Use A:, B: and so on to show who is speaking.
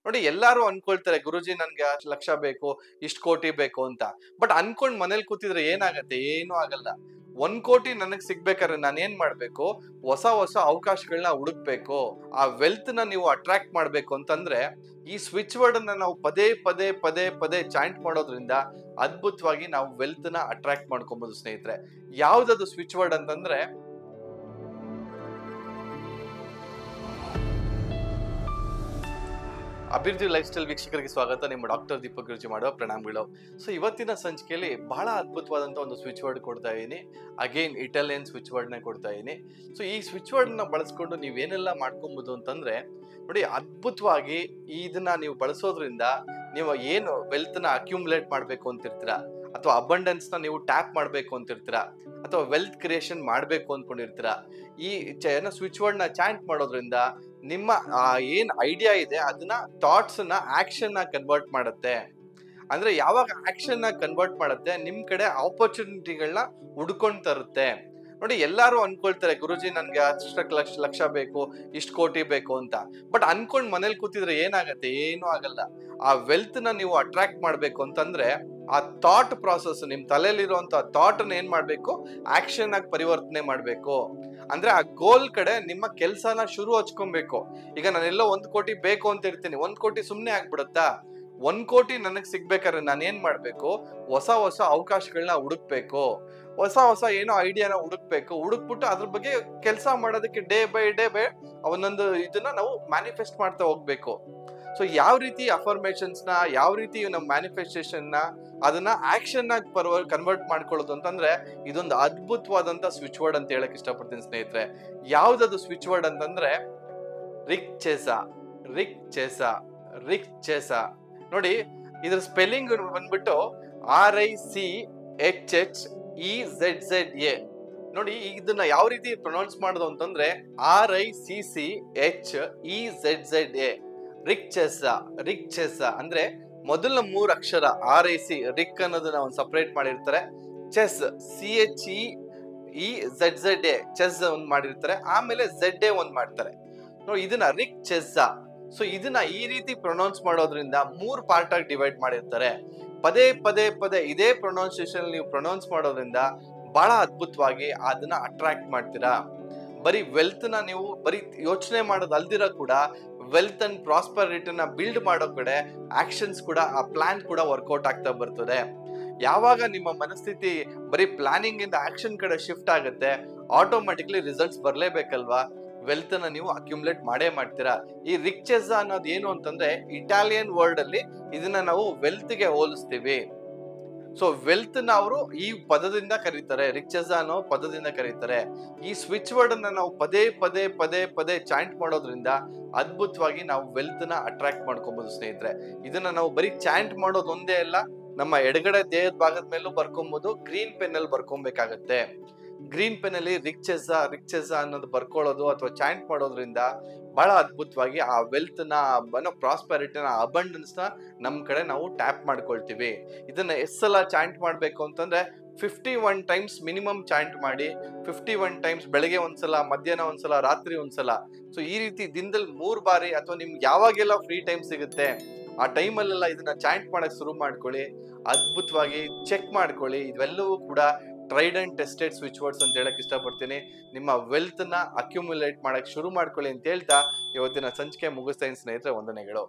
A: ನೋಡಿ ಎಲ್ಲಾರು ಅನ್ಕೊಳ್ತಾರೆ ಗುರುಜಿ ನನ್ಗೆ ಅಷ್ಟ್ ಲಕ್ಷ ಬೇಕು, ಇಷ್ಟ್ ಕೋಟಿ ಬೇಕು ಅಂತ. ಬಟ್ ಅನ್ಕೊಂಡ್ ಮನೇಲಿ ಕೂತಿದ್ರೆ ಏನಾಗತ್ತೆ? ಏನೂ ಆಗಲ್ಲ. 1 ಕೋಟಿ ನನಗ್ ಸಿಗ್ಬೇಕಾದ್ರೆ ನಾನು ಏನ್ ಮಾಡ್ಬೇಕು? ಹೊಸ ಹೊಸ ಅವಕಾಶಗಳನ್ನ ಹುಡುಕ್ಬೇಕು. ಆ ವೆಲ್ತ್ ನ ನೀವು ಅಟ್ರಾಕ್ಟ್ ಮಾಡ್ಬೇಕು ಅಂತಂದ್ರೆ ಈ ಸ್ವಿಚ್ ವರ್ಡ್ ಅನ್ನ ನಾವು ಪದೇ ಪದೇ ಪದೇ ಪದೇ ಚಾಂಟ್ ಮಾಡೋದ್ರಿಂದ ಅದ್ಭುತವಾಗಿ ನಾವು ವೆಲ್ತ್ ನ ಅಟ್ರಾಕ್ಟ್ ಮಾಡ್ಕೊಬಹುದು ಸ್ನೇಹಿತರೆ. ಯಾವ್ದದು ಸ್ವಿಚ್ ವರ್ಡ್ ಅಂತಂದ್ರೆ ಅಭಿವೃದ್ಧಿ ಲೈಫ್ ಸ್ಟೈಲ್ ವೀಕ್ಷಕರಿಗೆ ಸ್ವಾಗತ. ನಿಮ್ಮ ಡಾಕ್ಟರ್ ದೀಪಕ್ ಗುರುಜಿ ಮಾಡುವ ಪ್ರಣಾಮಗಳು. ಸೊ ಇವತ್ತಿನ ಸಂಚಿಕೆಯಲ್ಲಿ ಬಹಳ ಅದ್ಭುತವಾದಂತ ಒಂದು ಸ್ವಿಚ್ ವರ್ಡ್ ಕೊಡ್ತಾ ಇದೀನಿ. ಅಗೇನ್ ಇಟಾಲಿಯನ್ ಸ್ವಿಚ್ ವರ್ಡ್ ನ ಕೊಡ್ತಾ ಇದೀನಿ. ಸೊ ಈ ಸ್ವಿಚ್ ವರ್ಡ್ ನ ಬಳಸ್ಕೊಂಡು ನೀವೇನೆಲ್ಲ ಮಾಡ್ಕೊಬಹುದು ಅಂತಂದ್ರೆ ನೋಡಿ, ಅದ್ಭುತವಾಗಿ ಇದನ್ನ ನೀವು ಬಳಸೋದ್ರಿಂದ ನೀವು ಏನು ವೆಲ್ತ್ ನ ಅಕ್ಯುಮುಲೇಟ್ ಮಾಡ್ಬೇಕು ಅಂತಿರ್ತೀರಾ, ಅಥವಾ ಅಬಂಡೆನ್ಸ್ ನ ನೀವು ಟ್ಯಾಪ್ ಮಾಡ್ಬೇಕು ಅಂತಿರ್ತೀರಾ, ಅಥವಾ ವೆಲ್ತ್ ಕ್ರಿಯೇಷನ್ ಮಾಡ್ಬೇಕು ಅನ್ಕೊಂಡಿರ್ತೀರಾ, ಈ ಸ್ವಿಚ್ ವರ್ಡ್ ನ ಚಾಂಟ್ ಮಾಡೋದ್ರಿಂದ ನಿಮ್ಮ ಏನ್ ಐಡಿಯಾ ಇದೆ ಅದನ್ನ ಥಾಟ್ಸ್ ನ ಆಕ್ಷನ್ ನ ಕನ್ವರ್ಟ್ ಮಾಡುತ್ತೆ. ಅಂದ್ರೆ ಯಾವಾಗ ಆಕ್ಷನ್ ನ ಕನ್ವರ್ಟ್ ಮಾಡುತ್ತೆ, ನಿಮ್ ಕಡೆ ಆಪರ್ಚುನಿಟಿಗಳನ್ನ ಹುಡ್ಕೊಂಡ್ ತರುತ್ತೆ. ನೋಡಿ ಎಲ್ಲಾರು ಅನ್ಕೊಳ್ತಾರೆ ಗುರುಜಿ ನನ್ಗೆ ಅಷ್ಟಕ್ಕೆ ಲಕ್ಷ ಬೇಕು, ಇಷ್ಟ್ ಕೋಟಿ ಬೇಕು ಅಂತ. ಬಟ್ ಅನ್ಕೊಂಡ್ ಮನೇಲಿ ಕೂತಿದ್ರೆ ಏನಾಗತ್ತೆ? ಏನೂ ಆಗಲ್ಲ. ಆ ವೆಲ್ತ್ ನ ನೀವು ಅಟ್ರಾಕ್ಟ್ ಮಾಡ್ಬೇಕು ಅಂತಂದ್ರೆ ಆ ಥಾಟ್ ಪ್ರಾಸೆಸ್, ನಿಮ್ ತಲೆಯಲ್ಲಿರುವಂತ ಥಾಟ್ ಏನ್ ಮಾಡ್ಬೇಕು? ಆಕ್ಷನ್ ಆಗಿ ಪರಿವರ್ತನೆ ಮಾಡ್ಬೇಕು. ಅಂದ್ರೆ ಆ ಗೋಲ್ ಕಡೆ ನಿಮ್ಮ ಕೆಲ್ಸನ ಶುರು ಹಚ್ಕೊಬೇಕು. ಈಗ ನಾನೆಲ್ಲೋ 1 ಕೋಟಿ ಬೇಕು ಅಂತ ಇರ್ತೀನಿ, 1 ಕೋಟಿ ಸುಮ್ನೆ ಆಗ್ಬಿಡುತ್ತಾ? 1 ಕೋಟಿ ನನಗ್ ಸಿಗ್ಬೇಕಾದ್ರೆ ನಾನು ಏನ್ ಮಾಡ್ಬೇಕು? ಹೊಸ ಹೊಸ ಅವಕಾಶಗಳನ್ನ ಹುಡುಕ್ಬೇಕು. ಹೊಸ ಹೊಸ ಏನೋ ಐಡಿಯಾನ ಹುಡುಕ್ಬಿಟ್ಟು ಅದ್ರ ಬಗ್ಗೆ ಕೆಲಸ ಮಾಡೋದಕ್ಕೆ ಡೇ ಬೈ ಒಂದೊಂದು ಇದನ್ನ ನಾವು ಮ್ಯಾನಿಫೆಸ್ಟ್ ಮಾಡ್ತಾ ಹೋಗ್ಬೇಕು. ಸೊ ಯಾವ ರೀತಿ ಅಫರ್ಮೇಷನ್ಸ್ ನ, ಯಾವ ರೀತಿ ನಮ್ಮ ಮ್ಯಾನಿಫೆಸ್ಟೇಷನ್ ನ ಅದನ್ನ ಆಕ್ಷನ್ ಆಗಿ ಕನ್ವರ್ಟ್ ಮಾಡ್ಕೊಳ್ಳೋದು ಅಂತಂದ್ರೆ ಇದೊಂದು ಅದ್ಭುತವಾದಂತ ಸ್ವಿಚ್ ವರ್ಡ್ ಅಂತ ಹೇಳಕ್ ಇಷ್ಟಪಡ್ತೀನಿ ಸ್ನೇಹಿತರೆ. ಯಾವ್ದದು ಸ್ವಿಚ್ ವರ್ಡ್ ಅಂತಂದ್ರೆ ರಿಕ್ಚೆಸಾ. ರಿಕ್ಚೆಸಾ, ರಿಕ್ಚೆಸಾ. ನೋಡಿ ಇದ್ರ ಸ್ಪೆಲ್ಲಿಂಗ್ ಬಂದ್ಬಿಟ್ಟು RICHHEZZA. ನೋಡಿ ಇದನ್ನ ಯಾವ ರೀತಿ ಪ್ರೊನೌನ್ಸ್ ಮಾಡೋದು ಅಂತಂದ್ರೆ RICCHEZZA. ರಿಕ್ಚೆಸಾ. ರಿಕ್ಚೆಸಾ ಅಂದ್ರೆ ಮೊದಲ 3 ಅಕ್ಷರ RIC, ರಿಕ್ ಅನ್ನೋದನ್ನ ಒಂದು ಸಪರೇಟ್ ಮಾಡಿರ್ತಾರೆ. ಚೆಸ್, CHEZZA, ಚೆಸ್ ಒಂದ್ ಮಾಡಿರ್ತಾರೆ. ಆಮೇಲೆ ZA ಒಂದ್ ಮಾಡ್ತಾರೆ. ನೋಡಿ ಇದನ್ನ ರಿಕ್ಚೆಸಾ. ಸೊ ಇದನ್ನ ಈ ರೀತಿ ಪ್ರೊನೌನ್ಸ್ ಮಾಡೋದ್ರಿಂದ 3 ಪಾರ್ಟ್ ಆಗಿ ಡಿವೈಡ್ ಮಾಡಿರ್ತಾರೆ. ಪದೇ ಪದೇ ಪದೇ ಇದೇ ಪ್ರೊನೌನ್ಸಿಯೇಷನ್ ನೀವು ಪ್ರೊನೌನ್ಸ್ ಮಾಡೋದ್ರಿಂದ ಬಹಳ ಅದ್ಭುತವಾಗಿ ಅದನ್ನ ಅಟ್ರಾಕ್ಟ್ ಮಾಡ್ತೀರಾ. ಬರೀ ವೆಲ್ತ್ ನ ನೀವು ಬರೀ ಯೋಚನೆ ಮಾಡೋದು ಅಲ್ದಿರ ಕೂಡ ವೆಲ್ತ್ ಅಂಡ್ ಪ್ರಾಸ್ಪರಿಟಿನ ಬಿಲ್ಡ್ ಮಾಡೋ ಕಡೆ ಆಕ್ಷನ್ಸ್ ಕೂಡ, ಆ ಪ್ಲಾನ್ ಕೂಡ ವರ್ಕೌಟ್ ಆಗ್ತಾ ಬರ್ತದೆ. ಯಾವಾಗ ನಿಮ್ಮ ಮನಸ್ಥಿತಿ ಬರೀ ಪ್ಲಾನಿಂಗ್ ಇಂದ ಆಕ್ಷನ್ ಕಡೆ ಶಿಫ್ಟ್ ಆಗುತ್ತೆ, ಆಟೋಮೆಟಿಕ್ಲಿ ರಿಸಲ್ಟ್ಸ್ ಬರ್ಲೇಬೇಕಲ್ವಾ? ವೆಲ್ತ್ ನ ನೀವು ಅಕ್ಯುಮುಲೇಟ್ ಮಾಡೇ ಮಾಡ್ತೀರಾ. ಈ ರಿಕ್ಚೆಸಾ ಅನ್ನೋದು ಏನು ಅಂತಂದ್ರೆ ಇಟಾಲಿಯನ್ ವರ್ಡ್ ಅಲ್ಲಿ ಇದನ್ನ ನಾವು ವೆಲ್ತ್ ಗೆ ಹೋಲಿಸ್ತೀವಿ. ಸೊ ವೆಲ್ತ್ ನ ಅವರು ಈ ಪದದಿಂದ ಕರೀತಾರೆ, ರಿಕ್ಚೆಸಾ ಅನ್ನೋ ಪದದಿಂದ ಕರೀತಾರೆ. ಈ ಸ್ವಿಚ್ ವರ್ಡ್ ಅನ್ನ ನಾವು ಪದೇ ಪದೇ ಪದೇ ಪದೇ ಚಾಂಟ್ ಮಾಡೋದ್ರಿಂದ ಅದ್ಭುತವಾಗಿ ನಾವು ವೆಲ್ತ್ ನ ಅಟ್ರಾಕ್ಟ್ ಮಾಡ್ಕೊಬಹುದು ಸ್ನೇಹಿತರೆ. ಇದನ್ನ ನಾವು ಬರೀ ಚಾಂಟ್ ಮಾಡೋದು ಒಂದೇ ಅಲ್ಲ, ನಮ್ಮ ಎಡಗಡೆ ದೇಹದ ಭಾಗದ ಮೇಲೂ ಬರ್ಕೊಬಹುದು. ಗ್ರೀನ್ ಪೆನ್ ಅಲ್ಲಿ ಬರ್ಕೊಬೇಕಾಗತ್ತೆ. ಗ್ರೀನ್ ಪೆನ್ ಅಲ್ಲಿ ರಿಕ್ಚೆಸಾ ರಿಕ್ಚೆಸಾ ಅನ್ನೋದು ಬರ್ಕೊಳ್ಳೋದು ಅಥವಾ ಚಾಂಟ್ ಮಾಡೋದ್ರಿಂದ ಬಹಳ ಅದ್ಭುತವಾಗಿ ಆ ವೆಲ್ತ್ ನ, ಪ್ರಾಸ್ಪರಿಟಿನ, ಅಬಂಡೆನ್ಸ್ ನ ನಮ್ ಕಡೆ ನಾವು ಟ್ಯಾಪ್ ಮಾಡ್ಕೊಳ್ತೀವಿ. ಇದನ್ನ ಎಷ್ಟು ಸಲ ಚಾಂಟ್ ಮಾಡ್ಬೇಕು ಅಂತಂದ್ರೆ 51 ಟೈಮ್ಸ್ ಮಿನಿಮಮ್ ಚಾಂಟ್ ಮಾಡಿ. 51 ಟೈಮ್ಸ್ ಬೆಳಗ್ಗೆ ಒಂದ್ಸಲ, ಮಧ್ಯಾಹ್ನ ಒಂದ್ಸಲ, ರಾತ್ರಿ ಒಂದ್ಸಲ. ಸೊ ಈ ರೀತಿ ದಿನದಲ್ಲಿ 3 ಬಾರಿ, ಅಥವಾ ನಿಮ್ಗೆ ಯಾವಾಗೆಲ್ಲ ಫ್ರೀ ಟೈಮ್ ಸಿಗುತ್ತೆ ಆ ಟೈಮಲ್ಲೆಲ್ಲ ಇದನ್ನ ಚಾಂಟ್ ಮಾಡಕ್ ಶುರು ಮಾಡ್ಕೊಳ್ಳಿ. ಅದ್ಭುತವಾಗಿ ಚೆಕ್ ಮಾಡ್ಕೊಳ್ಳಿ. ಇವೆಲ್ಲವೂ ಕೂಡ tried and tested switch words ಅಂತ ಹೇಳಕ್ ಇಷ್ಟಪಡ್ತೀನಿ. ನಿಮ್ಮ ವೆಲ್ತ್ ನ ಅಕ್ಯುಮುಲೇಟ್ ಮಾಡಕ್ ಶುರು ಮಾಡ್ಕೊಳ್ಳಿ ಅಂತ ಹೇಳ್ತಾ ಇವತ್ತಿನ ಸಂಚಿಕೆ ಮುಗಿಸ್ತಾ ಇದ್ದೀನಿ ಸ್ನೇಹಿತರೆ. ವಂದನೆಗಳು.